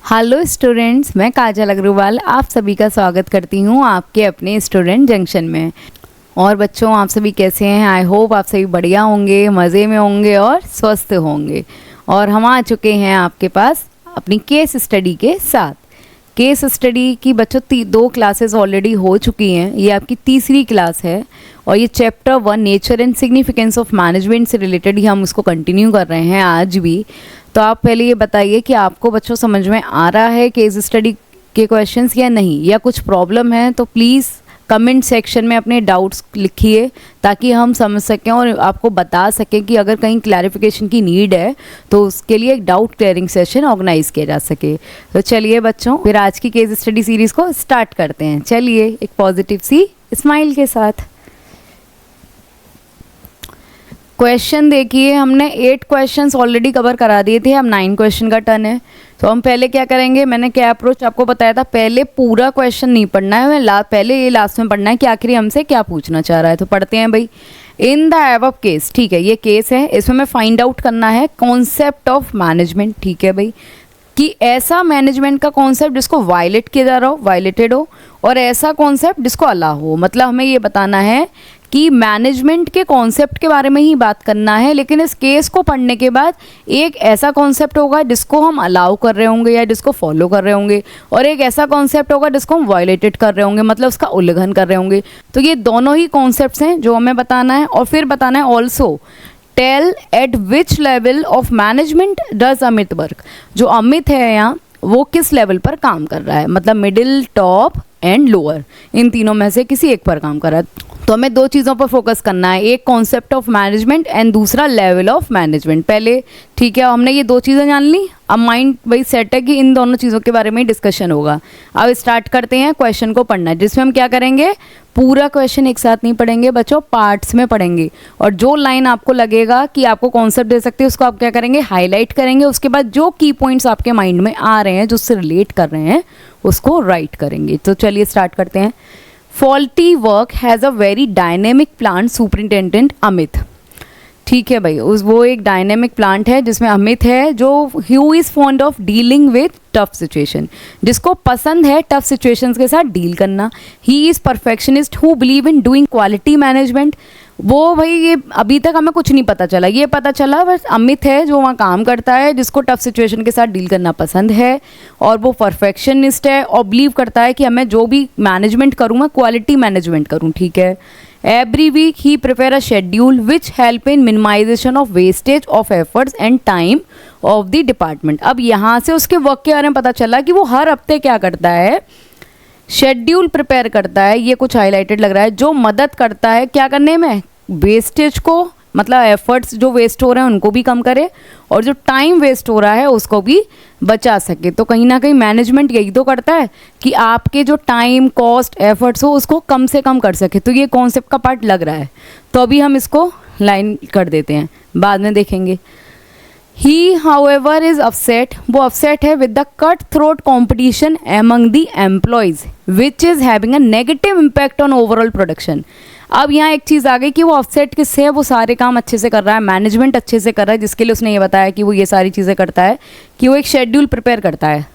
Hello students, मैं काजल अग्रवाल आप सभी का स्वागत करती हूँ आपके अपने स्टूडेंट जंक्शन में। और बच्चों, आप सभी कैसे हैं? आई होप आप सभी बढ़िया होंगे, मज़े में होंगे और स्वस्थ होंगे। और हम आ चुके हैं आपके पास अपनी केस स्टडी के साथ। केस स्टडी की बच्चों 2 क्लासेस ऑलरेडी हो चुकी हैं। ये आपकी तीसरी क्लास है और ये chapter 1 nature and significance of management से रिलेटेड ही हम उसको कंटिन्यू कर रहे हैं आज भी। तो आप पहले ये बताइए कि आपको बच्चों समझ में आ रहा है केस स्टडी के क्वेश्चंस या नहीं, या कुछ प्रॉब्लम है तो प्लीज़ कमेंट सेक्शन में अपने डाउट्स लिखिए ताकि हम समझ सकें और आपको बता सकें कि अगर कहीं क्लैरिफिकेशन की नीड है तो उसके लिए एक डाउट क्लियरिंग सेशन ऑर्गेनाइज किया जा सके। तो चलिए बच्चों, फिर आज की केस स्टडी सीरीज़ को स्टार्ट करते हैं। चलिए एक पॉजिटिव सी स्माइल के साथ। क्वेश्चन देखिए, हमने 8 क्वेश्चंस ऑलरेडी कवर करा दिए थे, अब 9 क्वेश्चन का टर्न है। तो हम पहले क्या करेंगे, मैंने क्या अप्रोच आपको बताया था, पहले पूरा क्वेश्चन नहीं पढ़ना है, पहले ये लास्ट में पढ़ना है कि आखिर हमसे क्या पूछना चाह रहा है। तो पढ़ते हैं भाई। इन द एबव केस, ठीक है, ये केस है, इसमें मैं फाइंड आउट करना है कॉन्सेप्ट ऑफ मैनेजमेंट। ठीक है भाई, कि ऐसा मैनेजमेंट का कॉन्सेप्ट जिसको वायलेट किया जा रहा हो, वायलेटेड हो, और ऐसा कॉन्सेप्ट जिसको अलाउ हो। मतलब हमें ये बताना है कि मैनेजमेंट के कॉन्सेप्ट के बारे में ही बात करना है, लेकिन इस केस को पढ़ने के बाद एक ऐसा कॉन्सेप्ट होगा जिसको हम अलाउ कर रहे होंगे या जिसको फॉलो कर रहे होंगे, और एक ऐसा कॉन्सेप्ट होगा जिसको हम वायलेटेड कर रहे होंगे, मतलब उसका उल्लंघन कर रहे होंगे। तो ये दोनों ही कॉन्सेप्ट्स हैं जो हमें बताना है। और फिर बताना है also tell at which level of management does Amit work. जो अमित है यहाँ वो किस लेवल पर काम कर रहा है, मतलब मिडिल, टॉप एंड लोअर, इन तीनों में से किसी एक पर काम कर रहा है। तो हमें 2 चीज़ों पर फोकस करना है, एक कॉन्सेप्ट ऑफ मैनेजमेंट एंड दूसरा लेवल ऑफ मैनेजमेंट। पहले ठीक है, हमने ये 2 चीज़ें जान ली, अब माइंड वही सेट है कि इन दोनों चीज़ों के बारे में ही डिस्कशन होगा। अब स्टार्ट करते हैं क्वेश्चन को पढ़ना, जिसमें हम क्या करेंगे, पूरा क्वेश्चन एक साथ नहीं पढ़ेंगे बच्चों, पार्ट्स में पढ़ेंगे। और जो लाइन आपको लगेगा कि आपको कॉन्सेप्ट दे सकते हैं उसको आप क्या करेंगे, हाईलाइट करेंगे। उसके बाद जो की पॉइंट्स आपके माइंड में आ रहे हैं, जो उससे रिलेट कर रहे हैं, उसको राइट करेंगे। तो चलिए स्टार्ट करते हैं। Faulty work has a very dynamic plant superintendent Amit. ठीक है भाई, वो एक डायनेमिक प्लांट है जिसमें अमित है, जो who is fond of dealing with tough situation, जिसको पसंद है टफ सिचुएशंस के साथ डील करना। He is perfectionist who believe in doing quality management. वो भाई, ये अभी तक हमें कुछ नहीं पता चला, ये पता चला बस अमित है जो वहाँ काम करता है, जिसको टफ सिचुएशन के साथ डील करना पसंद है, और वो परफेक्शनिस्ट है और बिलीव करता है कि हमें जो भी मैनेजमेंट करूँ मैं क्वालिटी मैनेजमेंट करूँ। ठीक है। Every week he prepare a schedule which help in minimisation of wastage of efforts and time of the department. अब यहाँ से उसके वर्क के बारे में पता चला कि वो हर हफ्ते क्या करता है, शेड्यूल प्रिपेयर करता है। ये कुछ हाईलाइटेड लग रहा है, जो मदद करता है क्या करने में, वेस्टेज को, मतलब एफर्ट्स जो वेस्ट हो रहे हैं उनको भी कम करे, और जो टाइम वेस्ट हो रहा है उसको भी बचा सके। तो कहीं ना कहीं मैनेजमेंट यही तो करता है कि आपके जो टाइम, कॉस्ट, एफर्ट्स हो उसको कम से कम कर सके। तो ये कॉन्सेप्ट का पार्ट लग रहा है, तो अभी हम इसको लाइन कर देते हैं, बाद में देखेंगे। ही हाउएवर इज अपसेट, वो अपसेट है with the cut throat competition among the employees which is having a negative impact on overall production. अब यहाँ एक चीज़ आ गई कि वो अपसेट किससे है, वो सारे काम अच्छे से कर रहा है, मैनेजमेंट अच्छे से कर रहा है, जिसके लिए उसने ये बताया कि वो ये सारी चीज़ें करता है, कि वो एक शेड्यूल प्रिपेयर करता है,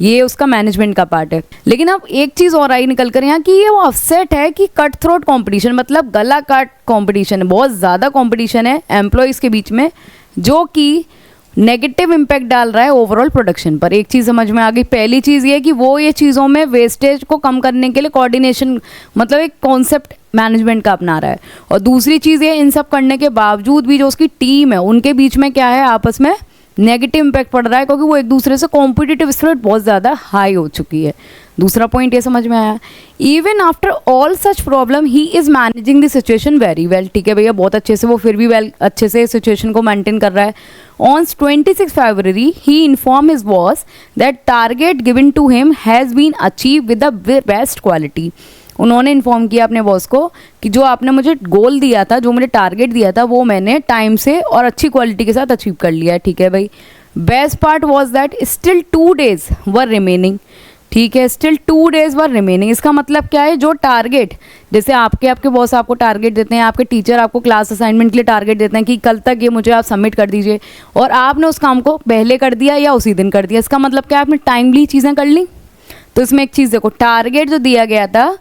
ये उसका मैनेजमेंट का पार्ट है। लेकिन अब एक चीज़ और आई निकल कर यहाँ कि ये वो अपसेट है कि कट थ्रोट कॉम्पिटिशन, मतलब गला काट कॉम्पिटिशन है, बहुत ज़्यादा कॉम्पिटिशन है एम्प्लॉयज़ के बीच में, जो कि नेगेटिव इम्पैक्ट डाल रहा है ओवरऑल प्रोडक्शन पर। एक चीज़ समझ में आ गई। पहली चीज़ ये कि वो ये चीज़ों में वेस्टेज को कम करने के लिए कोऑर्डिनेशन, मतलब एक कॉन्सेप्ट मैनेजमेंट का अपना रहा है। और दूसरी चीज़ ये, इन सब करने के बावजूद भी जो उसकी टीम है उनके बीच में क्या है, आपस में नेगेटिव इम्पैक्ट पड़ रहा है, क्योंकि वो एक दूसरे से कॉम्पिटिटिव स्पिरिट बहुत ज़्यादा हाई हो चुकी है। दूसरा पॉइंट ये समझ में आया, even after all such problem he is managing the situation very well. ठीक है भैया, बहुत अच्छे से वो फिर भी अच्छे से सिचुएशन को मेंटेन कर रहा है। On 26 February he inform his boss that target given to him has been achieve with the best quality. उन्होंने इन्फॉर्म किया अपने बॉस को कि जो आपने मुझे गोल दिया था, जो मुझे टारगेट दिया था, वो मैंने टाइम से और अच्छी क्वालिटी के साथ अचीव कर लिया है। ठीक है भाई। Best part was that still 2 days were remaining. ठीक है, स्टिल 2 days वर रिमेनिंग। इसका मतलब क्या है, जो टारगेट, जैसे आपके बॉस आपको टारगेट देते हैं, आपके टीचर आपको क्लास असाइनमेंट के लिए टारगेट देते हैं कि कल तक ये मुझे आप सबमिट कर दीजिए, और आपने उस काम को पहले कर दिया या उसी दिन कर दिया, इसका मतलब क्या, आपने टाइमली चीज़ें कर ली। तो इसमें एक चीज़ देखो, टारगेट जो दिया गया था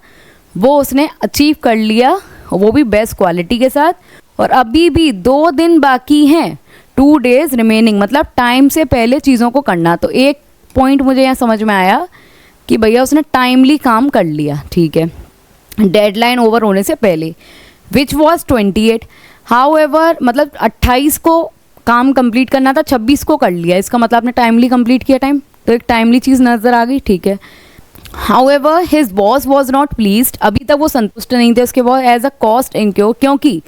वो उसने अचीव कर लिया, वो भी बेस्ट क्वालिटी के साथ, और अभी भी 2 दिन बाकी हैं, 2 days रिमेनिंग, मतलब टाइम से पहले चीज़ों को करना। तो एक पॉइंट मुझे यहाँ समझ में आया कि भैया उसने टाइमली काम कर लिया, ठीक है, डेडलाइन ओवर होने से पहले, विच वॉज 28। हाउएवर मतलब 28 को काम कंप्लीट करना था, 26 को कर लिया, इसका मतलब आपने टाइमली कंप्लीट किया टाइम, तो एक टाइमली चीज़ नज़र आ गई, ठीक है। However his boss was not pleased, अभी तक वो संतुष्ट नहीं थे उसके बॉस एज अ कॉस्ट इनक्योर, क्योंकि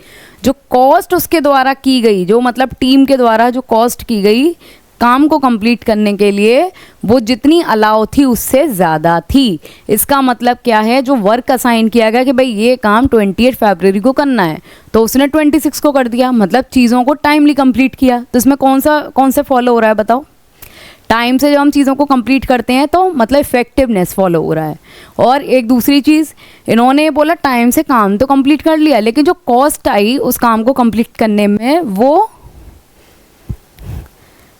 जो कॉस्ट उसके द्वारा की गई, जो मतलब टीम के द्वारा जो कॉस्ट की गई काम को कंप्लीट करने के लिए, वो जितनी अलाउ थी उससे ज़्यादा थी। इसका मतलब क्या है, जो वर्क असाइन किया गया कि भाई ये काम 28 फरवरी को करना है, तो उसने 26 को कर दिया, मतलब चीज़ों को टाइमली कंप्लीट किया। तो इसमें कौन से फॉलो हो रहा है बताओ, टाइम से जब हम चीज़ों को कंप्लीट करते हैं तो मतलब इफेक्टिवनेस फॉलो हो रहा है। और एक दूसरी चीज़, इन्होंने बोला टाइम से काम तो कंप्लीट कर लिया, लेकिन जो कॉस्ट आई उस काम को कंप्लीट करने में, वो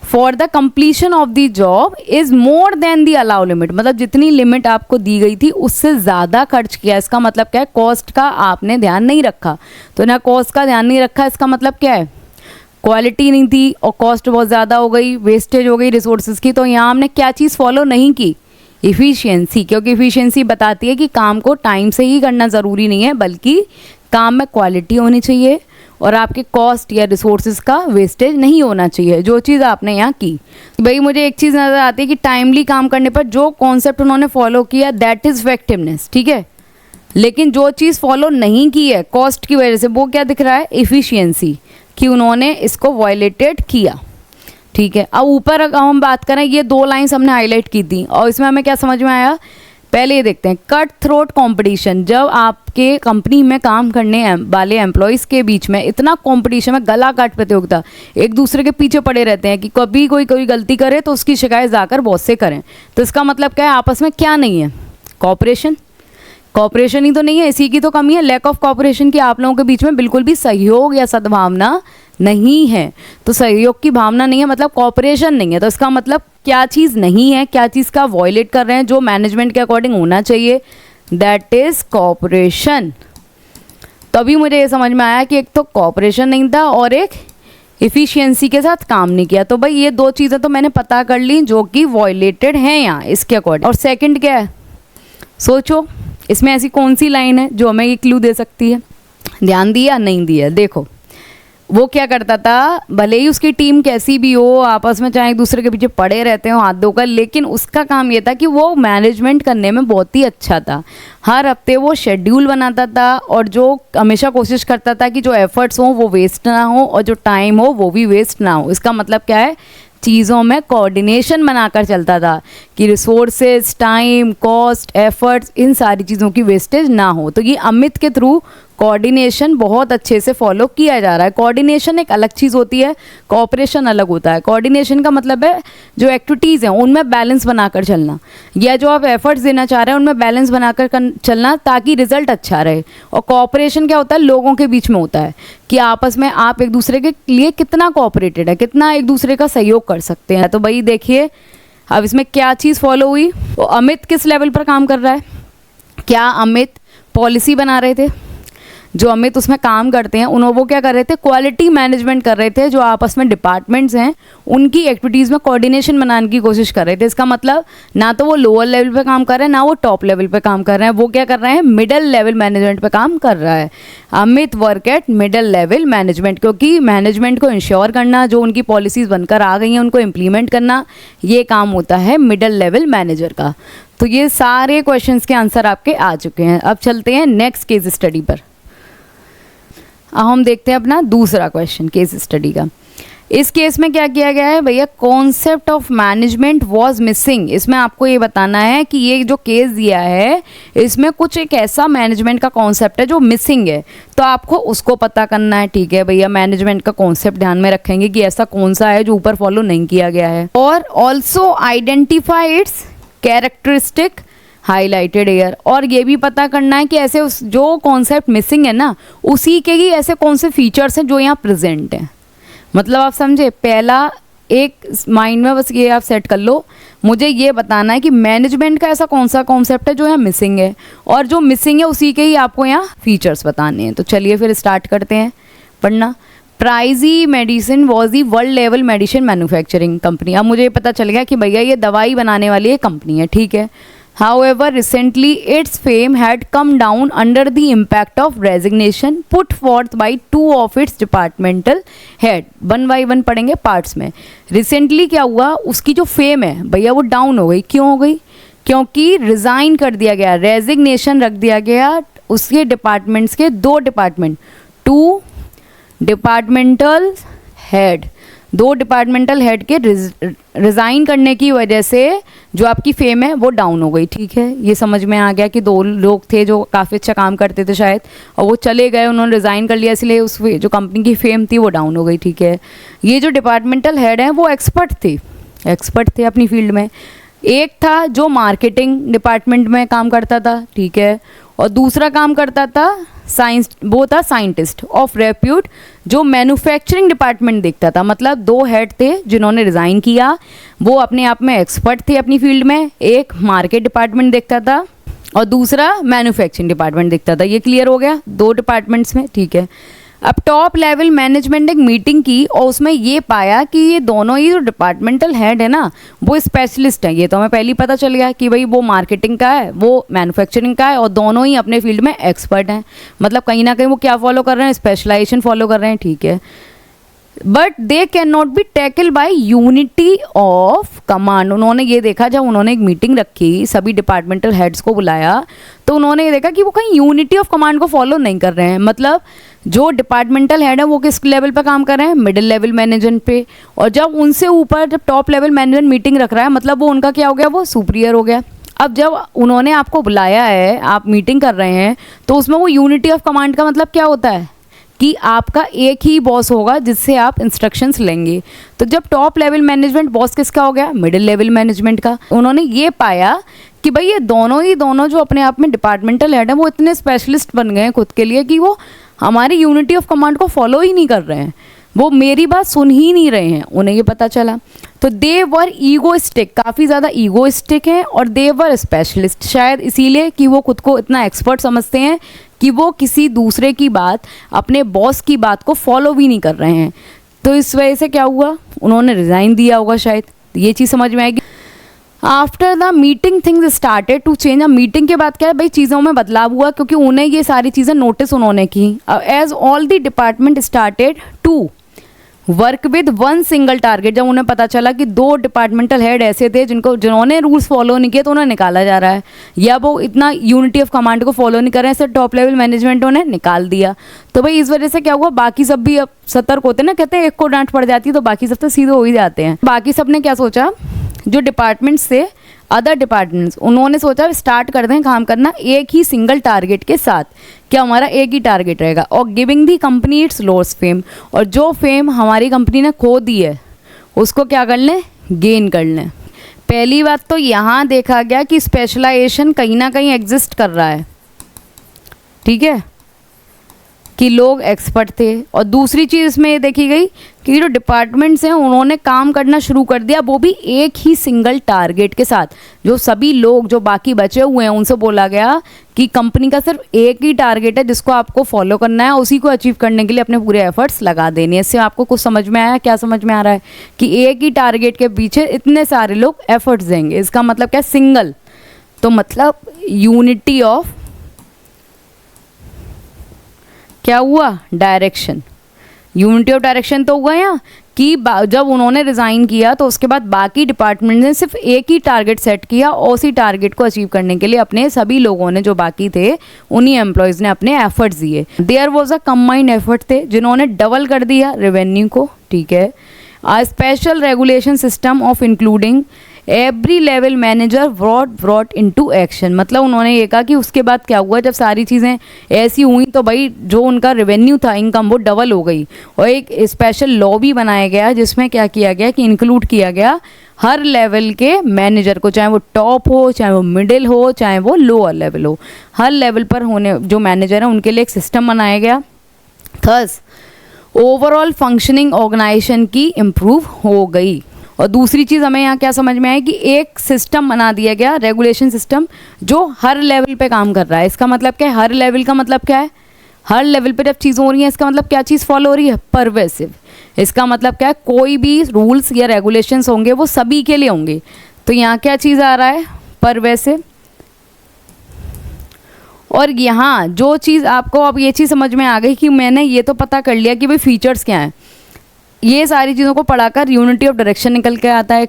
for the completion of the job is more than the allow limit, मतलब जितनी लिमिट आपको दी गई थी उससे ज़्यादा खर्च किया। इसका मतलब क्या है, कॉस्ट का आपने ध्यान नहीं रखा। तो ना कॉस्ट का ध्यान नहीं रखा, इसका मतलब क्या है, क्वालिटी नहीं थी और कॉस्ट बहुत ज़्यादा हो गई, वेस्टेज हो गई रिसोर्सेज की। तो यहाँ हमने क्या चीज़ फॉलो नहीं की, इफ़िशियंसी, क्योंकि इफ़िशियंसी बताती है कि काम को टाइम से ही करना ज़रूरी नहीं है, बल्कि काम में क्वालिटी होनी चाहिए और आपके कॉस्ट या रिसोर्सेज का वेस्टेज नहीं होना चाहिए, जो चीज़ आपने यहाँ की। भाई मुझे एक चीज़ नज़र आती है कि टाइमली काम करने पर जो कॉन्सेप्ट उन्होंने फॉलो किया दैट इज़ इफेक्टिवनेस, ठीक है, लेकिन जो चीज़ फॉलो नहीं की है कॉस्ट की वजह से, वो क्या दिख रहा है, इफ़िशियंसी, कि उन्होंने इसको वायलेटेड किया, ठीक है। अब ऊपर अगर हम बात करें, ये 2 लाइन्स हमने हाईलाइट की थी और इसमें हमें क्या समझ में आया, पहले ये देखते हैं, कट थ्रोट कंपटीशन। जब आपके कंपनी में काम करने वाले एम्प्लॉयज़ के बीच में इतना कंपटीशन में, गला काट प्रतियोगिता, एक दूसरे के पीछे पड़े रहते हैं कि कभी कोई गलती करे तो उसकी शिकायत जाकर बॉस से करें, तो इसका मतलब क्या है, आपस में क्या नहीं है, कॉपरेशन ही तो नहीं है, इसी की तो कमी है, लैक ऑफ कॉपरेशन की। आप लोगों के बीच में बिल्कुल भी सहयोग या सद्भावना नहीं है। तो सहयोग की भावना नहीं है मतलब कॉपरेशन नहीं है, तो इसका मतलब क्या चीज़ नहीं है, क्या चीज़ का वॉयलेट कर रहे हैं, जो मैनेजमेंट के अकॉर्डिंग होना चाहिए, दैट इज़ कॉपरेशन। तभी मुझे ये समझ में आया कि एक तो कॉपरेशन नहीं था और एक इफ़िशियंसी के साथ काम नहीं किया। तो भाई ये 2 चीज़ें तो मैंने पता कर ली जो कि वॉयलेटेड हैं यहाँ इसके अकॉर्डिंग। और सेकंड क्या है, सोचो इसमें ऐसी कौन सी लाइन है जो हमें ये क्लू दे सकती है, ध्यान दिया नहीं दिया। देखो वो क्या करता था, भले ही उसकी टीम कैसी भी हो, आपस में चाहे एक दूसरे के पीछे पड़े रहते हो हाथ धोकर, लेकिन उसका काम ये था कि वो मैनेजमेंट करने में बहुत ही अच्छा था। हर हफ्ते वो शेड्यूल बनाता था और जो हमेशा कोशिश करता था कि जो एफर्ट्स हों वो वेस्ट ना हो और जो टाइम हो वो भी वेस्ट ना हो। इसका मतलब क्या है, चीज़ों में कोऑर्डिनेशन बनाकर चलता था कि रिसोर्सेज, टाइम, कॉस्ट, एफर्ट्स, इन सारी चीज़ों की वेस्टेज ना हो। तो ये अमित के थ्रू कोऑर्डिनेशन बहुत अच्छे से फॉलो किया जा रहा है। कोऑर्डिनेशन एक अलग चीज़ होती है, कोऑपरेशन अलग होता है। कोऑर्डिनेशन का मतलब है जो एक्टिविटीज़ हैं उनमें बैलेंस बनाकर चलना, या जो आप एफर्ट्स देना चाह रहे हैं उनमें बैलेंस बनाकर चलना ताकि रिजल्ट अच्छा रहे। और कोऑपरेशन क्या होता है, लोगों के बीच में होता है कि आपस में आप एक दूसरे के लिए कितना कोऑपरेटेड है, कितना एक दूसरे का सहयोग कर सकते हैं। तो भाई देखिए अब इसमें क्या चीज़ फॉलो हुई। तो अमित किस लेवल पर काम कर रहा है, क्या अमित पॉलिसी बना रहे थे, जो अमित उसमें काम करते हैं वो क्या कर रहे थे, क्वालिटी मैनेजमेंट कर रहे थे। जो आपस में डिपार्टमेंट्स हैं उनकी एक्टिविटीज़ में कोऑर्डिनेशन बनाने की कोशिश कर रहे थे। इसका मतलब ना तो वो लोअर लेवल पे काम कर रहे हैं ना वो टॉप लेवल पे काम कर रहे हैं, वो क्या कर रहे हैं, मिडल लेवल मैनेजमेंट पे काम कर रहा है। Amit work at middle level management, क्योंकि मैनेजमेंट को इंश्योर करना, जो उनकी पॉलिसीज़ बनकर आ गई हैं उनको इम्प्लीमेंट करना, ये काम होता है मिडल लेवल मैनेजर का। तो ये सारे क्वेश्चंस के आंसर आपके आ चुके हैं। अब चलते हैं नेक्स्ट केस स्टडी पर। अब हम देखते हैं अपना दूसरा क्वेश्चन केस स्टडी का। इस केस में क्या किया गया है भैया, concept of management was missing. इसमें आपको ये बताना है कि ये जो केस दिया है इसमें कुछ एक ऐसा मैनेजमेंट का कॉन्सेप्ट है जो मिसिंग है, तो आपको उसको पता करना है। ठीक है भैया, मैनेजमेंट का कॉन्सेप्ट ध्यान में रखेंगे कि ऐसा कौन सा है जो ऊपर फॉलो नहीं किया गया है, और also identify it's characteristic highlighted air. और ये भी पता करना है कि ऐसे जो कॉन्सेप्ट मिसिंग है ना, उसी के ही ऐसे कौन से फीचर्स हैं जो यहाँ प्रेजेंट हैं। मतलब आप समझे, पहला एक माइंड में बस ये आप सेट कर लो, मुझे ये बताना है कि मैनेजमेंट का ऐसा कौन सा कॉन्सेप्ट है जो यहाँ मिसिंग है, और जो मिसिंग है उसी के ही आपको यहाँ फीचर्स बताने हैं। तो चलिए फिर स्टार्ट करते हैं पढ़ना। Pricey medicine was the world level medicine manufacturing company. अब मुझे पता चल गया कि भैया ये दवाई बनाने वाली एक कंपनी है, ठीक है। However, recently its fame had come down under the impact of resignation put forth by two of its departmental head। One by one पढ़ेंगे पार्ट्स में। रिसेंटली क्या हुआ, उसकी जो फेम है भैया वो डाउन हो गई। क्यों हो गई? क्योंकि रिज़ाइन कर दिया गया, रेजिग्नेशन रख दिया गया उसके डिपार्टमेंट्स के, दो डिपार्टमेंट, टू डिपार्टमेंटल हेड, दो डिपार्टमेंटल हेड के रिज़ाइन करने की वजह से जो आपकी फेम है वो डाउन हो गई, ठीक है। ये समझ में आ गया कि दो लोग थे जो काफ़ी अच्छा काम करते थे शायद, और वो चले गए, उन्होंने रिज़ाइन कर लिया, इसलिए उस जो कंपनी की फेम थी वो डाउन हो गई, ठीक है। ये जो डिपार्टमेंटल हेड हैं वो एक्सपर्ट थे अपनी फील्ड में। एक था जो मार्केटिंग डिपार्टमेंट में काम करता था, ठीक है, और दूसरा काम करता था साइंस, वो था साइंटिस्ट ऑफ रेप्यूट जो मैन्युफैक्चरिंग डिपार्टमेंट देखता था। मतलब दो हेड थे जिन्होंने रिज़ाइन किया, वो अपने आप में एक्सपर्ट थे अपनी फील्ड में। एक मार्केट डिपार्टमेंट देखता था और दूसरा मैन्युफैक्चरिंग डिपार्टमेंट देखता था। ये क्लियर हो गया दो डिपार्टमेंट्स में, ठीक है। अब टॉप लेवल मैनेजमेंट ने एक मीटिंग की और उसमें ये पाया कि ये दोनों ही जो डिपार्टमेंटल हेड है ना वो स्पेशलिस्ट हैं। ये तो हमें पहले ही पता चल गया कि भाई वो मार्केटिंग का है, वो मैन्युफैक्चरिंग का है, और दोनों ही अपने फील्ड में एक्सपर्ट हैं। मतलब कहीं ना कहीं वो क्या फॉलो कर रहे हैं, स्पेशलाइजेशन फॉलो कर रहे हैं, ठीक है। But they can not be tackle by unity of command. उन्होंने ये देखा, जब उन्होंने एक मीटिंग रखी, सभी डिपार्टमेंटल हेड्स को बुलाया, तो उन्होंने ये देखा कि वो कहीं यूनिटी ऑफ कमांड को फॉलो नहीं कर रहे हैं। मतलब जो डिपार्टमेंटल हेड है वो किस लेवल पे काम कर रहे हैं, मिडिल लेवल मैनेजमेंट पे, और जब उनसे ऊपर जब टॉप लेवल मैनेजमेंट मीटिंग रख रहा है, मतलब वो उनका क्या हो गया, वो सुपीरियर हो गया। अब जब उन्होंने आपको बुलाया है, आप मीटिंग कर रहे हैं, तो उसमें वो यूनिटी ऑफ कमांड का मतलब क्या होता है कि आपका एक ही बॉस होगा जिससे आप इंस्ट्रक्शंस लेंगे। तो जब टॉप लेवल मैनेजमेंट बॉस किसका हो गया, मिडिल लेवल मैनेजमेंट का। उन्होंने ये पाया कि भाई ये दोनों जो अपने आप में डिपार्टमेंटल हेड हैं वो इतने स्पेशलिस्ट बन गए हैं खुद के लिए कि वो हमारी यूनिटी ऑफ कमांड को फॉलो ही नहीं कर रहे हैं, वो मेरी बात सुन ही नहीं रहे हैं। उन्हें ये पता चला, तो दे वर ईगोइस्टिक, काफ़ी ज़्यादा ईगोइस्टिक हैं, और दे वर स्पेशलिस्ट, शायद इसीलिए कि वो खुद को इतना एक्सपर्ट समझते हैं कि वो किसी दूसरे की बात, अपने बॉस की बात को फॉलो भी नहीं कर रहे हैं। तो इस वजह से क्या हुआ, उन्होंने रिज़ाइन दिया होगा शायद। ये चीज़ समझ में आएगी। After the meeting things started to change. अब मीटिंग के बाद क्या है भाई, चीज़ों में बदलाव हुआ, क्योंकि उन्हें ये सारी चीज़ें नोटिस उन्होंने की। As all the department started to work with one single target. जब उन्हें पता चला कि दो डिपार्टमेंटल हेड ऐसे थे जिन्होंने रूल्स फॉलो नहीं किए, तो उन्हें निकाला जा रहा है, या वो इतना यूनिटी ऑफ कमांड को फॉलो नहीं कर रहे हैं, इससे टॉप लेवल मैनेजमेंट उन्हें निकाल दिया। तो भाई इस वजह से क्या हुआ, बाकी सब भी अब सतर्क होते हैं ना, कहते हैं एक को डांट पड़ जाती है तो बाकी सब तो सीधे हो ही जाते हैं। बाकी सब ने क्या सोचा, जो डिपार्टमेंट्स थे, अदर डिपार्टमेंट्स, उन्होंने सोचा स्टार्ट कर दें काम करना एक ही सिंगल टारगेट के साथ, क्या हमारा एक ही टारगेट रहेगा, और giving the company it's loss fame, और जो फेम हमारी कंपनी ने खो दी है उसको क्या कर लें, गेन कर लें। पहली बात तो यहाँ देखा गया कि स्पेशलाइजेशन कहीं ना कहीं एग्जिस्ट कर रहा है, ठीक है, कि लोग एक्सपर्ट थे। और दूसरी चीज़ इसमें ये देखी गई कि जो डिपार्टमेंट्स हैं उन्होंने काम करना शुरू कर दिया, वो भी एक ही सिंगल टारगेट के साथ। जो सभी लोग जो बाकी बचे हुए हैं उनसे बोला गया कि कंपनी का सिर्फ एक ही टारगेट है जिसको आपको फॉलो करना है, उसी को अचीव करने के लिए अपने पूरे एफर्ट्स लगा देने हैं। इससे आपको कुछ समझ में आया, क्या समझ में आ रहा है कि एक ही टारगेट के पीछे इतने सारे लोग एफर्ट्स देंगे, इसका मतलब क्या, सिंगल, तो मतलब यूनिटी ऑफ क्या हुआ, डायरेक्शन। यूनिटी ऑफ डायरेक्शन तो हुआ यहाँ कि जब उन्होंने रिज़ाइन किया तो उसके बाद बाकी डिपार्टमेंट ने सिर्फ एक ही टारगेट सेट किया, और उसी टारगेट को अचीव करने के लिए अपने सभी लोगों ने जो बाकी थे उन्हीं एम्प्लॉयज़ ने अपने एफर्ट्स दिए। There was a combined effort थे जिन्होंने डबल कर दिया रेवेन्यू को, ठीक है। A special regulation system of including every level manager brought into action, मतलब उन्होंने ये कहा कि उसके बाद क्या हुआ, जब सारी चीज़ें ऐसी हुई तो भाई जो उनका रेवेन्यू था, इनकम, वो डबल हो गई। और एक स्पेशल लॉ भी बनाया गया जिसमें क्या किया गया कि इंक्लूड किया गया हर लेवल के मैनेजर को, चाहे वो टॉप हो, चाहे वो मिडिल हो, चाहे वो लोअर लेवल हो, हर लेवल पर होने जो मैनेजर हैं उनके लिए एक सिस्टम बनाया गया। थर्स ओवरऑल फंक्शनिंग ऑर्गेनाइजेशन की इम्प्रूव हो गई। और दूसरी चीज़ हमें यहाँ क्या समझ में आई कि एक सिस्टम बना दिया गया, रेगुलेशन सिस्टम, जो हर लेवल पे काम कर रहा है। इसका मतलब क्या है, हर लेवल का मतलब क्या है, हर लेवल पे जब चीज़ें हो रही हैं इसका मतलब क्या चीज़ फॉलो हो रही है, परवेसिव। इसका मतलब क्या है, कोई भी रूल्स या रेगुलेशंस होंगे वो सभी के लिए होंगे। तो यहाँ क्या चीज़ आ रहा है, परवेसिव। और यहाँ जो चीज़ आपको अब ये चीज़ समझ में आ गई कि मैंने ये तो पता कर लिया कि भाई फीचर्स क्या हैं, ये सारी चीज़ों को पढ़ाकर यूनिटी ऑफ डायरेक्शन निकल के आता है।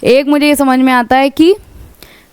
एक मुझे ये समझ में आता है कि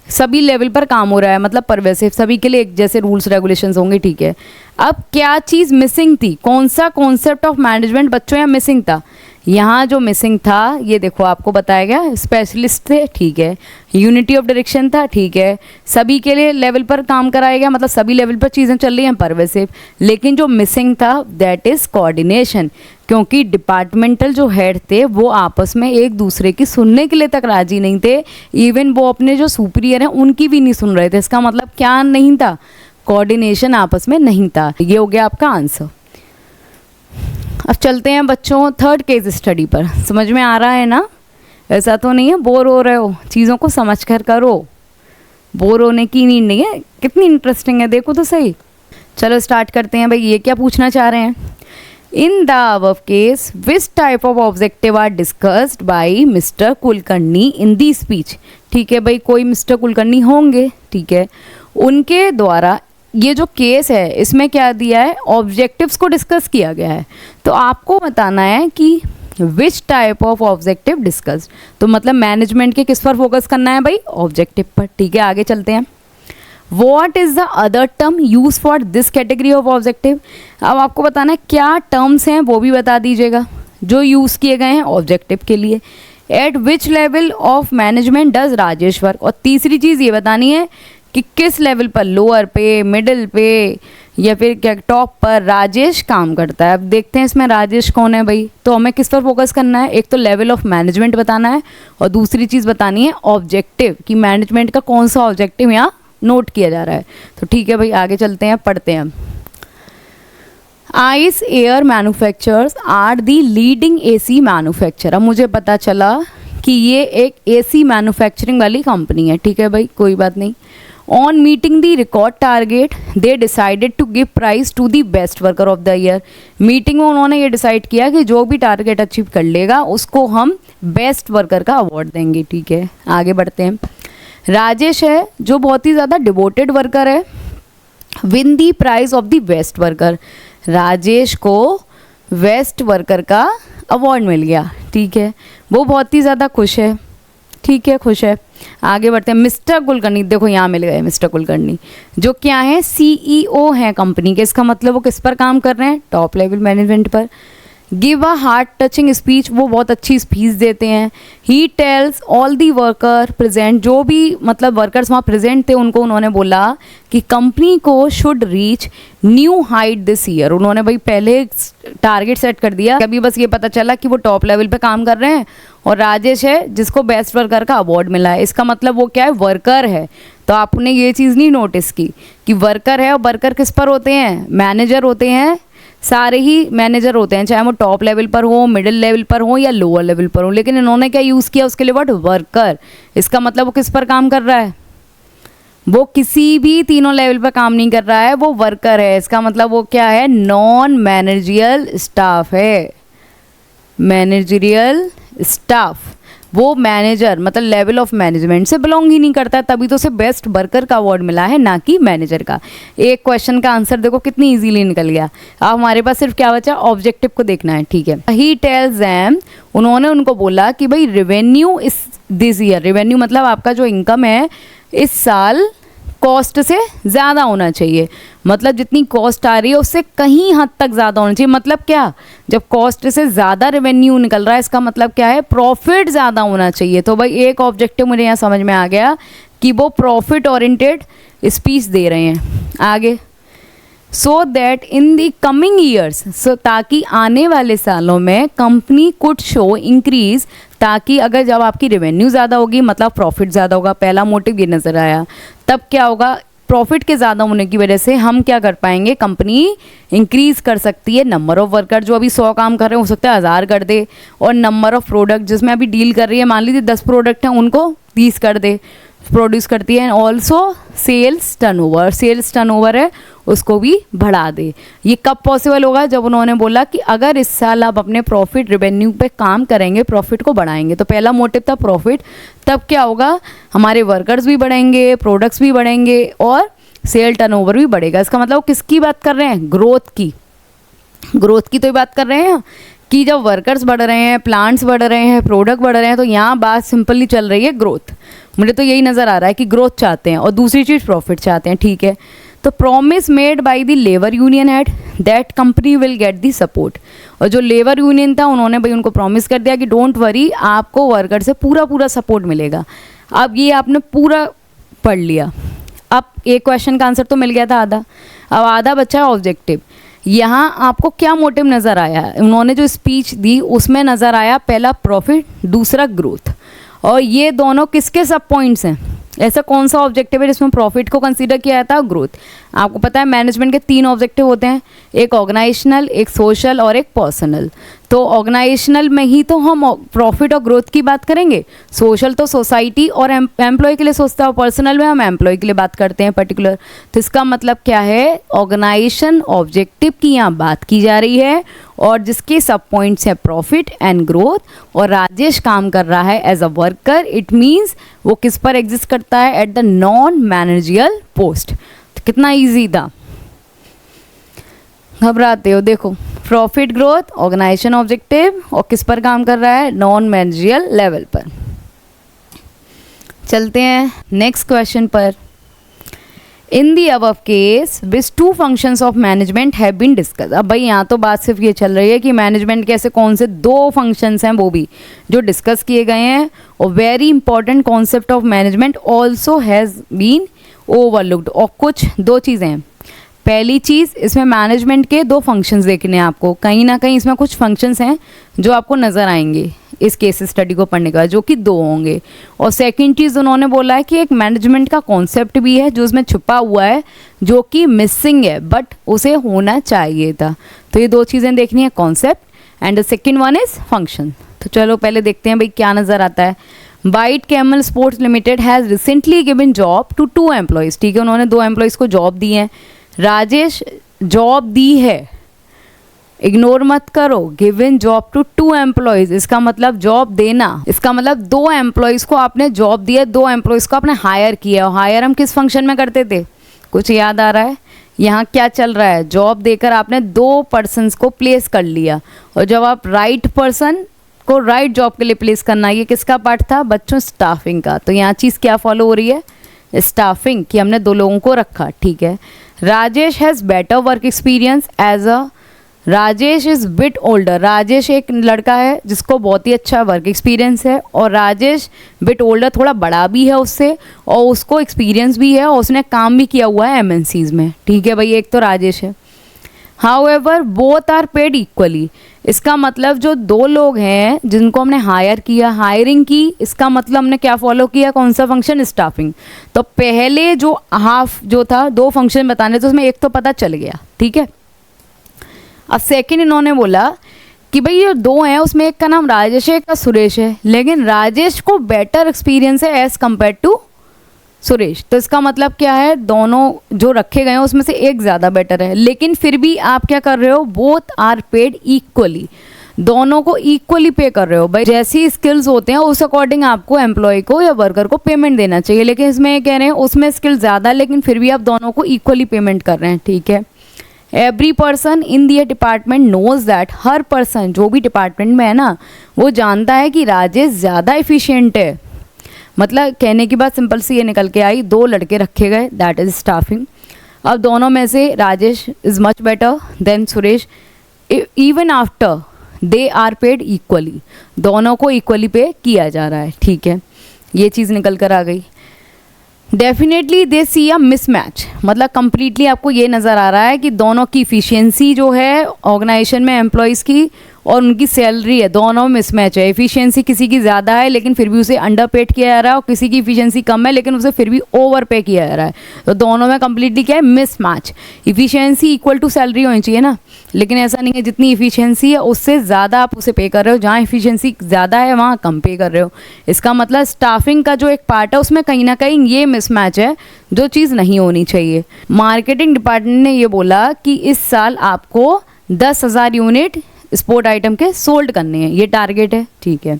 सभी लेवल पर काम हो रहा है, मतलब परवेसिव, सभी के लिए एक जैसे रूल्स रेगुलेशंस होंगे, ठीक है। अब क्या चीज़ मिसिंग थी, कौन सा कॉन्सेप्ट ऑफ मैनेजमेंट बच्चों यहाँ मिसिंग था, यहाँ जो मिसिंग था ये देखो आपको बताया गया, स्पेशलिस्ट थे, ठीक है, यूनिटी ऑफ डायरेक्शन था, ठीक है, सभी के लिए लेवल पर काम कराया गया, मतलब सभी लेवल पर चीज़ें चल रही हैं, परवेसिव। लेकिन जो मिसिंग था दैट इज़ कोऑर्डिनेशन, क्योंकि डिपार्टमेंटल जो हेड थे वो आपस में एक दूसरे की सुनने के लिए तक राजी नहीं थे, इवन वो अपने जो सुपीरियर हैं उनकी भी नहीं सुन रहे थे। इसका मतलब क्या नहीं था, कोऑर्डिनेशन आपस में नहीं था। ये हो गया आपका आंसर। अब चलते हैं बच्चों थर्ड केस स्टडी पर। समझ में आ रहा है ना, ऐसा तो नहीं है बोर हो रहे हो, चीज़ों को समझ कर करो, बोर होने की नीड नहीं है, कितनी इंटरेस्टिंग है देखो तो सही। चलो स्टार्ट करते हैं भाई, ये क्या पूछना चाह रहे हैं, in the above case which type of objective are discussed by mister Kulkarni in the speech. ठीक है भाई, कोई मिस्टर कुलकर्णी होंगे, ठीक है, उनके द्वारा ये जो केस है इसमें क्या दिया है, ऑब्जेक्टिव्स को डिस्कस किया गया है। तो आपको बताना है कि which type of objective discuss, तो मतलब मैनेजमेंट के किस पर फोकस करना है भाई, ऑब्जेक्टिव पर। ठीक है, आगे चलते हैं। What is the other term use for this category of objective. अब आपको बताना है क्या टर्म्स हैं वो भी बता दीजिएगा जो यूज़ किए गए हैं ऑब्जेक्टिव के लिए। Eight which level of management does Rajesh work, और तीसरी चीज़ ये बतानी है कि किस लेवल पर, लोअर पे, मिडिल पे या फिर क्या टॉप पर राजेश काम करता है। अब देखते हैं इसमें राजेश कौन है भाई, तो हमें किस पर फोकस करना है, एक तो लेवल ऑफ मैनेजमेंट बताना है और दूसरी चीज़ बतानी है ऑब्जेक्टिव, कि मैनेजमेंट का कौन सा ऑब्जेक्टिव यहाँ नोट किया जा रहा है। तो ठीक है भाई, आगे चलते हैं, पढ़ते हैं। Ice air manufacturers are the leading AC manufacturer. अब मुझे पता चला कि ये एक एसी मैन्युफैक्चरिंग वाली कंपनी है। ठीक है भाई, कोई बात नहीं। On meeting the record target they decided to give prize to the best worker of the year. Meeting में उन्होंने ये डिसाइड किया कि जो भी टारगेट अचीव कर लेगा उसको हम बेस्ट वर्कर का अवार्ड देंगे। ठीक है, आगे बढ़ते हैं। राजेश है जो बहुत ही ज़्यादा डिवोटेड वर्कर है, win the prize of the best worker. Rajesh को बेस्ट वर्कर का अवार्ड मिल गया। ठीक है, वो बहुत ही ज़्यादा खुश है। ठीक है, खुश है। आगे बढ़ते हैं। मिस्टर कुलकर्णी, देखो यहाँ मिल गए मिस्टर कुलकर्णी, जो क्या है, सीईओ हैं कंपनी के। इसका मतलब वो किस पर काम कर रहे हैं, टॉप लेवल मैनेजमेंट पर। Give a heart touching speech, वो बहुत अच्छी स्पीच देते हैं। He tells all the worker present, जो भी मतलब वर्कर्स वहाँ प्रेजेंट थे उनको उन्होंने बोला कि कंपनी को should reach new height this year. उन्होंने भाई पहले टारगेट सेट कर दिया, अभी बस ये पता चला कि वो टॉप लेवल पे काम कर रहे हैं और राजेश है जिसको बेस्ट वर्कर का अवार्ड मिला है। इसका मतलब वो क्या है, वर्कर है। तो आपने ये चीज़ नहीं नोटिस की कि वर्कर है, और वर्कर किस पर होते हैं, मैनेजर होते हैं। सारे ही मैनेजर होते हैं, चाहे वो टॉप लेवल पर हो, मिडिल लेवल पर हो या लोअर लेवल पर हो। लेकिन इन्होंने क्या यूज़ किया उसके लिए, वर्ड वर्कर। इसका मतलब वो किस पर काम कर रहा है, वो किसी भी तीनों लेवल पर काम नहीं कर रहा है, वो वर्कर है। इसका मतलब वो क्या है, नॉन मैनेजरियल स्टाफ है। मैनेजरियल स्टाफ, वो मैनेजर मतलब लेवल ऑफ मैनेजमेंट से बिलोंग ही नहीं करता है, तभी तो उसे बेस्ट वर्कर का अवार्ड मिला है, ना कि मैनेजर का। एक क्वेश्चन का आंसर देखो कितनी इजीली निकल गया। अब हमारे पास सिर्फ क्या बचा, ऑब्जेक्टिव को देखना है। ठीक है, ही टेल्स देम, उन्होंने उनको बोला कि भाई रेवेन्यू इस दिस ईयर, रेवेन्यू मतलब आपका जो इनकम है इस साल कॉस्ट से ज़्यादा होना चाहिए, मतलब जितनी कॉस्ट आ रही है उससे कहीं हद तक ज़्यादा होना चाहिए। मतलब क्या, जब कॉस्ट से ज़्यादा रेवेन्यू निकल रहा है इसका मतलब क्या है, प्रॉफिट ज़्यादा होना चाहिए। तो भाई एक ऑब्जेक्टिव मुझे यहाँ समझ में आ गया कि वो प्रॉफिट ओरिएंटेड स्पीच दे रहे हैं। आगे, so that in the coming years, so ताकि आने वाले सालों में कंपनी कुड शो इंक्रीज, ताकि अगर जब आपकी रेवेन्यू ज़्यादा होगी मतलब प्रॉफिट ज़्यादा होगा, पहला मोटिव ये नज़र आया। तब क्या होगा, प्रॉफिट के ज़्यादा होने की वजह से हम क्या कर पाएंगे, कंपनी इंक्रीज़ कर सकती है नंबर ऑफ़ वर्कर, जो अभी 100 काम कर रहे हैं हो सकता है 1000 कर दे, और नंबर ऑफ़ प्रोडक्ट जिसमें अभी डील कर रही है मान लीजिए 10 प्रोडक्ट हैं उनको 30 कर दे, प्रोड्यूस करती है। And also sales turnover, sales turnover है उसको भी बढ़ा दे। ये कब पॉसिबल होगा, जब उन्होंने बोला कि अगर इस साल आप अपने प्रॉफिट रेवेन्यू पे काम करेंगे, प्रॉफिट को बढ़ाएंगे। तो पहला मोटिव था प्रॉफिट, तब क्या होगा, हमारे वर्कर्स भी बढ़ेंगे, प्रोडक्ट्स भी बढ़ेंगे और सेल टर्नओवर भी बढ़ेगा। इसका मतलब वो किसकी बात कर रहे हैं, ग्रोथ की, ग्रोथ की तो ही बात कर रहे हैं कि जब वर्कर्स बढ़ रहे हैं, प्लांट्स बढ़ रहे हैं, प्रोडक्ट बढ़ रहे हैं, तो यहाँ बात सिंपली चल रही है ग्रोथ। मुझे तो यही नज़र आ रहा है कि ग्रोथ चाहते हैं और दूसरी चीज़ प्रॉफिट चाहते हैं, ठीक है। तो promise made by the labour union head that company will get the support, और जो लेबर यूनियन था उन्होंने भाई उनको प्रॉमिस कर दिया कि डोंट वरी, आपको वर्कर से पूरा पूरा सपोर्ट मिलेगा। अब ये आपने पूरा पढ़ लिया, अब एक क्वेश्चन का आंसर तो मिल गया था आधा, अब आधा बचा है ऑब्जेक्टिव। यहाँ आपको क्या मोटिव नज़र आया, उन्होंने जो स्पीच दी उसमें नज़र आया पहला प्रॉफिट, दूसरा ग्रोथ, और ये दोनों किसके सब पॉइंट्स हैं, ऐसा कौन सा ऑब्जेक्टिव है जिसमें प्रॉफिट को कंसीडर किया जाता है, ग्रोथ। आपको पता है मैनेजमेंट के 3 ऑब्जेक्टिव होते हैं, एक ऑर्गेनाइजेशनल, एक सोशल और एक पर्सनल। तो ऑर्गेनाइजेशनल में ही तो हम प्रॉफिट और ग्रोथ की बात करेंगे, सोशल तो सोसाइटी और एम्प्लॉय के लिए सोचता है, और पर्सनल में हम एम्प्लॉय के लिए बात करते हैं पर्टिकुलर। तो इसका मतलब क्या है, ऑर्गेनाइजेशन ऑब्जेक्टिव की यहाँ बात की जा रही है और जिसके सब पॉइंट्स हैं प्रॉफिट एंड ग्रोथ, और राजेश काम कर रहा है as a worker. It means वो किस पर एग्जिस्ट करता है, at the non managerial post. तो कितना ईजी था, घबराते हो, देखो प्रॉफिट, ग्रोथ, ऑर्गेनाइजेशन ऑब्जेक्टिव, और किस पर काम कर रहा है, नॉन मैनेजियल लेवल पर। चलते हैं नेक्स्ट क्वेश्चन पर। In the above case which 2 functions of management have been discuss. अब भाई यहाँ तो बात सिर्फ ये चल रही है कि मैनेजमेंट के ऐसे कौन से 2 फंक्शंस हैं वो भी जो डिस्कस किए गए हैं, और very important concept of management also has been overlooked. और कुछ 2 चीज़ें हैं, पहली चीज़ इसमें मैनेजमेंट के 2 फंक्शंस देखने हैं आपको, कहीं ना कहीं इसमें कुछ फंक्शंस हैं जो आपको नज़र आएंगे इस केस स्टडी को पढ़ने का, जो कि 2 होंगे। और सेकंड चीज़ उन्होंने बोला है कि एक मैनेजमेंट का कॉन्सेप्ट भी है जो इसमें छुपा हुआ है, जो कि मिसिंग है बट उसे होना चाहिए था। तो ये 2 चीज़ें देखनी है, concept and the second one is function. तो चलो पहले देखते हैं भाई क्या नज़र आता है। White camel sports limited has recently given job to 2 employees. ठीक है, उन्होंने 2 एम्प्लॉयज़ को जॉब दी है। राजेश जॉब दी है, इग्नोर मत करो, गिवन जॉब टू 2 एम्प्लॉयज़, इसका मतलब जॉब देना, इसका मतलब 2 एम्प्लॉयज़ को आपने जॉब दी है, 2 एम्प्लॉयज़ को आपने हायर किया। और हायर हम किस फंक्शन में करते थे, कुछ याद आ रहा है, यहाँ क्या चल रहा है, जॉब देकर आपने 2 पर्सन्स को प्लेस कर लिया, और जब आप राइट पर्सन को राइट जॉब के लिए प्लेस करना, ये किसका पार्ट था बच्चों, स्टाफिंग का। तो यहाँ चीज़ क्या फॉलो हो रही है, स्टाफिंग, कि हमने 2 लोगों को रखा। ठीक है, Rajesh has better work experience as a, Rajesh is bit older, Rajesh एक लड़का है जिसको बहुत ही अच्छा वर्क एक्सपीरियंस है, और राजेश बिट ओल्डर थोड़ा बड़ा भी है उससे, और उसको एक्सपीरियंस भी है, और उसने काम भी किया हुआ है MNCs में। ठीक है भाई, एक तो राजेश है। However both are paid equally, इसका मतलब जो 2 लोग हैं जिनको हमने हायर किया, हायरिंग की, इसका मतलब हमने क्या फॉलो किया, कौन सा फंक्शन, स्टाफिंग। तो पहले जो हाफ जो था 2 फंक्शन बताने, तो उसमें एक तो पता चल गया। ठीक है, अब सेकंड इन्होंने बोला कि भाई ये 2 हैं, उसमें एक का नाम राजेश है, एक का सुरेश है, लेकिन राजेश को बेटर एक्सपीरियंस है एज़ कम्पेयर टू सुरेश। तो इसका मतलब क्या है, दोनों जो रखे गए हैं उसमें से एक ज़्यादा बेटर है, लेकिन फिर भी आप क्या कर रहे हो, बोथ आर पेड इक्वली, दोनों को इक्वली पे कर रहे हो। भाई जैसी स्किल्स होते हैं उस अकॉर्डिंग आपको एम्प्लॉय को या वर्कर को पेमेंट देना चाहिए, लेकिन इसमें ये कह रहे हैं उसमें स्किल ज़्यादा, लेकिन फिर भी आप दोनों को इक्वली पेमेंट कर रहे हैं। ठीक है, every person in the department knows that, हर पर्सन जो भी डिपार्टमेंट में है ना वो जानता है कि राजेश ज़्यादा एफिशिएंट है, मतलब कहने की बात सिंपल सी ये निकल के आई, 2 लड़के रखे गए, दैट इज स्टाफिंग। अब दोनों में से Rajesh is much better than Suresh, even after they are paid equally, दोनों को इक्वली पे किया जा रहा है, ठीक है, ये चीज़ निकल कर आ गई। Definitely they see a mismatch, मतलब कंप्लीटली आपको ये नज़र आ रहा है कि दोनों की इफ़िशियंसी जो है ऑर्गेनाइजेशन में एम्प्लॉयज़ की और उनकी सैलरी है, दोनों में मिसमैच है। एफिशिएंसी किसी की ज़्यादा है लेकिन फिर भी उसे अंडर पेड किया जा रहा है, और किसी की इफिशियंसी कम है लेकिन उसे फिर भी ओवर पे किया जा रहा है। तो दोनों में कंप्लीटली क्या है, mismatch. Efficiency equal to salary होनी चाहिए ना, लेकिन ऐसा नहीं है, जितनी इफिशियंसी है उससे ज़्यादा आप उसे पे कर रहे हो, जहाँ इफिशियंसी ज़्यादा है वहाँ कम पे कर रहे हो। इसका मतलब स्टाफिंग का जो एक पार्ट है उसमें कहीं ना कहीं ये मिसमैच है, जो चीज़ नहीं होनी चाहिए। मार्केटिंग डिपार्टमेंट ने ये बोला कि इस साल आपको 10,000 यूनिट स्पोर्ट आइटम के सोल्ड करने हैं, ये टारगेट है, ठीक है।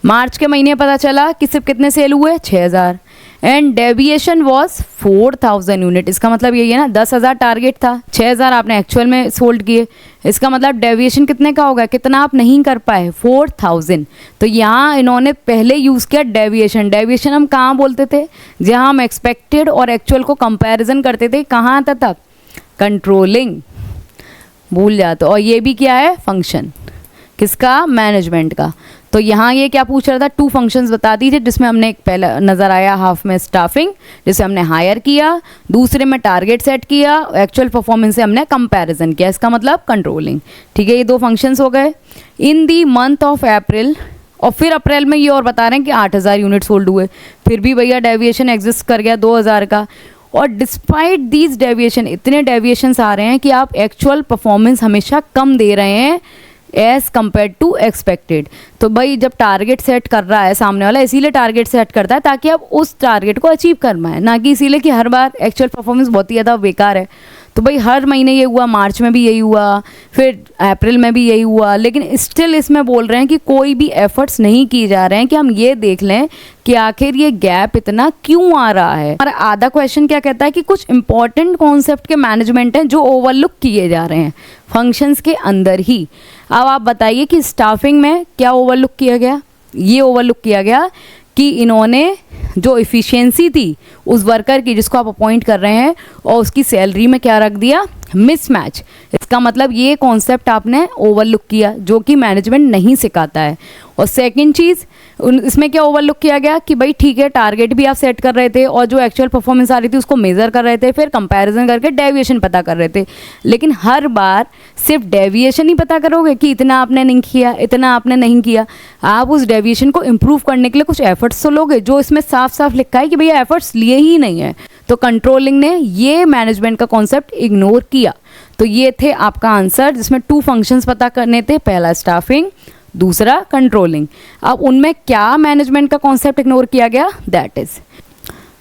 मार्च के महीने पता चला कि सिर्फ कितने सेल हुए, 6,000, एंड डेविएशन वॉज 4,000 यूनिट। इसका मतलब यही है ना, 10,000 टारगेट था, 6,000 आपने एक्चुअल में सोल्ड किए, इसका मतलब डेविएशन कितने का होगा, कितना आप नहीं कर पाए, 4,000। तो यहाँ इन्होंने पहले यूज़ किया डेविएशन। डेविएशन हम कहाँ बोलते थे, जहाँ हम एक्सपेक्टेड और एक्चुअल को कंपैरिजन करते थे, कहाँ तक, कंट्रोलिंग, भूल जाते। और ये भी क्या है, फंक्शन, किसका, मैनेजमेंट का। तो यहाँ ये क्या पूछ रहा था, 2 फंक्शंस बता दीजिए, जिसमें हमने एक पहला नज़र आया हाफ में स्टाफिंग, जिसे हमने हायर किया, दूसरे में टारगेट सेट किया, एक्चुअल परफॉर्मेंस से हमने कंपैरिजन किया, इसका मतलब कंट्रोलिंग, ठीक है। ये 2 फंक्शंस हो गए। इन दी मंथ ऑफ अप्रैल, और फिर अप्रैल में ये और बता रहे हैं कि 8,000 यूनिट सोल्ड हुए, फिर भी भैया डेविएशन एग्जिस्ट कर गया 2,000 का। और डिस्पाइट दीज डेविएशन, इतने डेविएशंस आ रहे हैं कि आप एक्चुअल परफॉर्मेंस हमेशा कम दे रहे हैं एज़ कम्पेयर टू एक्सपेक्टेड। तो भाई जब टारगेट सेट कर रहा है सामने वाला, इसीलिए टारगेट सेट करता है ताकि आप उस टारगेट को अचीव कर पाएँ, ना कि इसीलिए कि हर बार एक्चुअल परफॉर्मेंस बहुत ही ज़्यादा बेकार है। तो भाई हर महीने ये हुआ, मार्च में भी यही हुआ, फिर अप्रैल में भी यही हुआ, लेकिन स्टिल इसमें बोल रहे हैं कि कोई भी एफर्ट्स नहीं किए जा रहे हैं कि हम ये देख लें कि आखिर ये गैप इतना क्यों आ रहा है। हमारा आधा क्वेश्चन क्या कहता है कि कुछ इंपॉर्टेंट कॉन्सेप्ट के मैनेजमेंट हैं जो ओवरलुक किए जा रहे हैं फंक्शंस के अंदर ही। अब आप बताइए कि स्टाफिंग में क्या ओवरलुक किया गया। ये ओवरलुक किया गया कि इन्होंने जो इफ़िशियंसी थी उस वर्कर की जिसको आप अपॉइंट कर रहे हैं और उसकी सैलरी में क्या रख दिया, मिसमैच। इसका मतलब ये कॉन्सेप्ट आपने ओवरलुक किया जो कि मैनेजमेंट नहीं सिखाता है। और सेकंड चीज़ इसमें क्या ओवरलुक किया गया कि भाई ठीक है, टारगेट भी आप सेट कर रहे थे और जो एक्चुअल परफॉर्मेंस आ रही थी उसको मेज़र कर रहे थे, फिर कंपैरिजन करके डेविएशन पता कर रहे थे, लेकिन हर बार सिर्फ डेविएशन ही पता करोगे कि इतना आपने नहीं किया, इतना आपने नहीं किया। आप उस डेविएशन को इम्प्रूव करने के लिए कुछ एफर्ट्स तो लोगे, जो इसमें साफ साफ लिखा है कि भैया एफर्ट्स लिए ही नहीं है। तो कंट्रोलिंग ने ये मैनेजमेंट का कॉन्सेप्ट इग्नोर किया। तो ये थे आपका आंसर, जिसमें 2 फंक्शंस पता करने थे, पहला स्टाफिंग, दूसरा कंट्रोलिंग। अब उनमें क्या मैनेजमेंट का कॉन्सेप्ट इग्नोर किया गया, दैट इज़।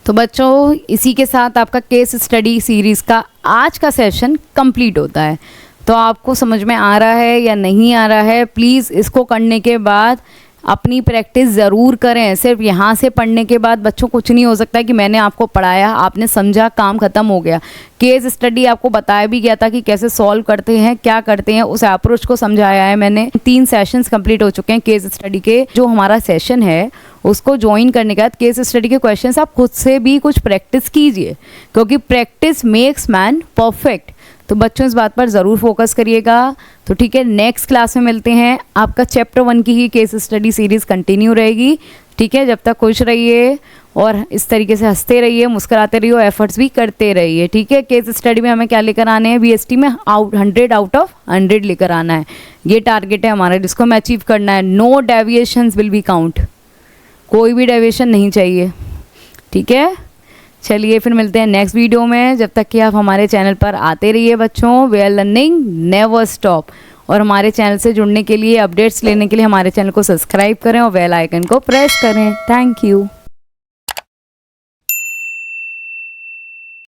तो बच्चों इसी के साथ आपका केस स्टडी सीरीज़ का आज का सेशन कंप्लीट होता है। तो आपको समझ में आ रहा है या नहीं आ रहा है, प्लीज़ इसको करने के बाद अपनी प्रैक्टिस ज़रूर करें। सिर्फ यहाँ से पढ़ने के बाद बच्चों कुछ नहीं हो सकता है कि मैंने आपको पढ़ाया, आपने समझा, काम ख़त्म हो गया। केस स्टडी आपको बताया भी गया था कि कैसे सॉल्व करते हैं, क्या करते हैं, उस अप्रोच को समझाया है मैंने। 3 सेशंस कंप्लीट हो चुके हैं केस स्टडी के। जो हमारा सेशन है उसको ज्वाइन करने के बाद केस स्टडी के क्वेश्चंस आप खुद से भी कुछ प्रैक्टिस कीजिए, क्योंकि प्रैक्टिस मेक्स मैन परफेक्ट। तो बच्चों इस बात पर ज़रूर फोकस करिएगा। तो ठीक है, नेक्स्ट क्लास में मिलते हैं। आपका चैप्टर 1 की ही केस स्टडी सीरीज़ कंटिन्यू रहेगी। ठीक है, जब तक खुश रहिए और इस तरीके से हंसते रहिए, मुस्कुराते रहिए, एफर्ट्स भी करते रहिए। ठीक है, केस स्टडी में हमें क्या लेकर आने हैं, बीएसटी में 100 आउट ऑफ 100 लेकर आना है। ये टारगेट है हमारा, जिसको हमें अचीव करना है। No deviations will be count, कोई भी डेविएशन नहीं चाहिए। ठीक है, चलिए फिर मिलते हैं नेक्स्ट वीडियो में। जब तक कि आप हमारे चैनल पर आते रहिए बच्चों। We are learning never stop. और हमारे चैनल से जुड़ने के लिए, अपडेट्स लेने के लिए हमारे चैनल को सब्सक्राइब करें और बेल आइकन को प्रेस करें। Thank you.